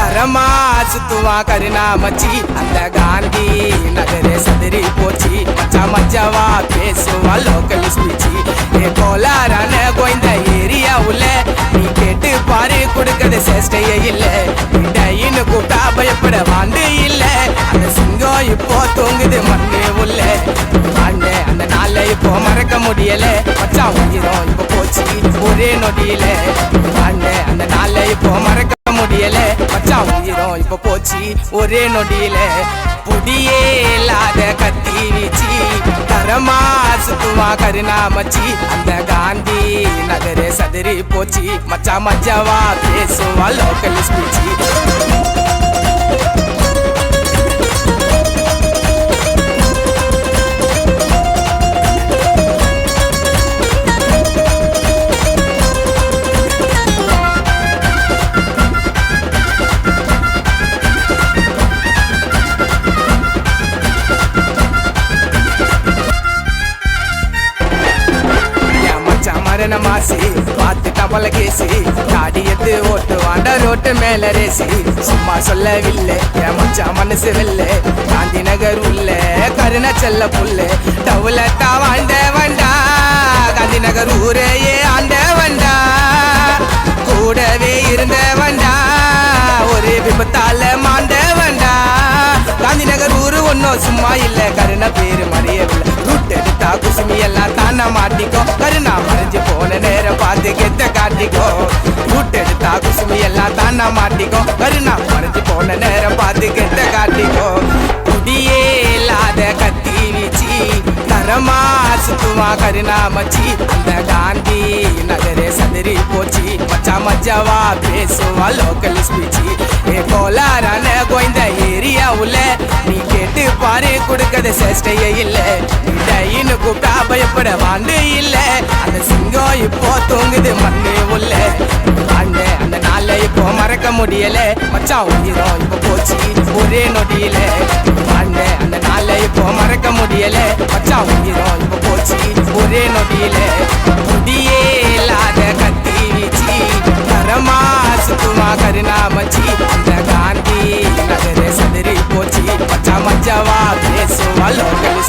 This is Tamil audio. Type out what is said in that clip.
தரமா சுத்துவா கருணா மச்சி அந்த காந்தி நகரே சதுரி போச்சு மச்சா மச்சாவா பேசுவா லோக்கல் ஸ்பீச்சு ஏ கோலாரான கோயந்த ஏரியா உள்ள நீ கேட்டு பாரு கொடுக்கறது சேஷ்டையே இல்ல இடையின்னு கூப்பிட்டா பயப்பட வாண்டு இல்ல அந்த சிங்கம் இப்போ தூங்குது மண்ணு உள்ள வாழ்ந்த அந்த நாளை இப்போ மறக்க முடியல மச்சா உயிரும் இப்போ போச்சு ஒரே நொடியில வாழ்ந்த அந்த நாளை இப்போ மறக்க முடியல மச்சா உயிரும் இப்ப போச்சு ஒரே நொடியில புடியே இல்லாத கத்தி வீச்சு தரமா சுத்துவா கருணா மச்சி அந்த காந்தி நகரே சதுரி போச்சு மச்சா மச்சாவா பேசுவா லோக்கல் ஸ்பீச்சு மாசி பார்த்து டபல கேசி காடி எடுத்து ஓட்டு வாண்ட ரோட்டு மேல ரேசி சும்மா சொல்லவில்லை என் மச்சா மனசு வெல்ல காந்தி நகர் உள்ள கருண செல்ல புல்ல டவுலட்டா வாண்ட வண்டா காந்தி நகர் ஊரையே ஆண்ட வண்டா கூடவே இருந்த வண்டா ஒரு விபத்தால மாண்ட வண்டா காந்தி நகர் ஊரு ஒன்னும் சும்மா இல்ல கருண பேரு மறையவில்லை ரூட் எடுத்தா குசுமி எல்லாம் தானே மாட்டிக்கோ கருணா மறைஞ்சு போன நேரம் பார்த்து கெத்த காட்டிக்கோ ரூட் எடுத்தா குசுமி எல்லாம் தானே மாட்டிக்கோ கருணா மறைஞ்சு போன நேரம் பார்த்து கெத்த காட்டிக்கோ குடியே இல்லாத கத்தி வீச்சு தரமா சுத்துவா கருணா மச்சி அந்த காந்தி நகரே சதுரி போச்சு மச்சா மச்சாவா பேசுவா லோக்கல் ஸ்பீச்சு ஏ கோலாரான கோயந்த ஏரியா உள்ள நீ கேட்டு பாரு கொடுக்கறது சேஷ்டையே இல்ல இடையின்னு கூப்பிட்டா பயப்பட வாண்டு இல்ல அந்த சிங்கம் இப்போ தூங்குது மண்ணு உள்ள வாழ்ந்த அந்த நாளை இப்போ மறக்க முடியல மச்சா உயிரும் இப்போ போச்சு ஒரே நொடியில வாழ்ந்த அந்த நாளை இப்போ மறக்க முடியல மச்சா உயிரும் இப்போ போச்சு ஒரே நொடியில புடியே இல்லாத கத்தி வீச்சு தரமா சுத்துவா கருணா மச்சி அந்த காந்தி நகரே சதுரி போச்சு மச்சா மச்சாவா பேசுவா லோக்கல்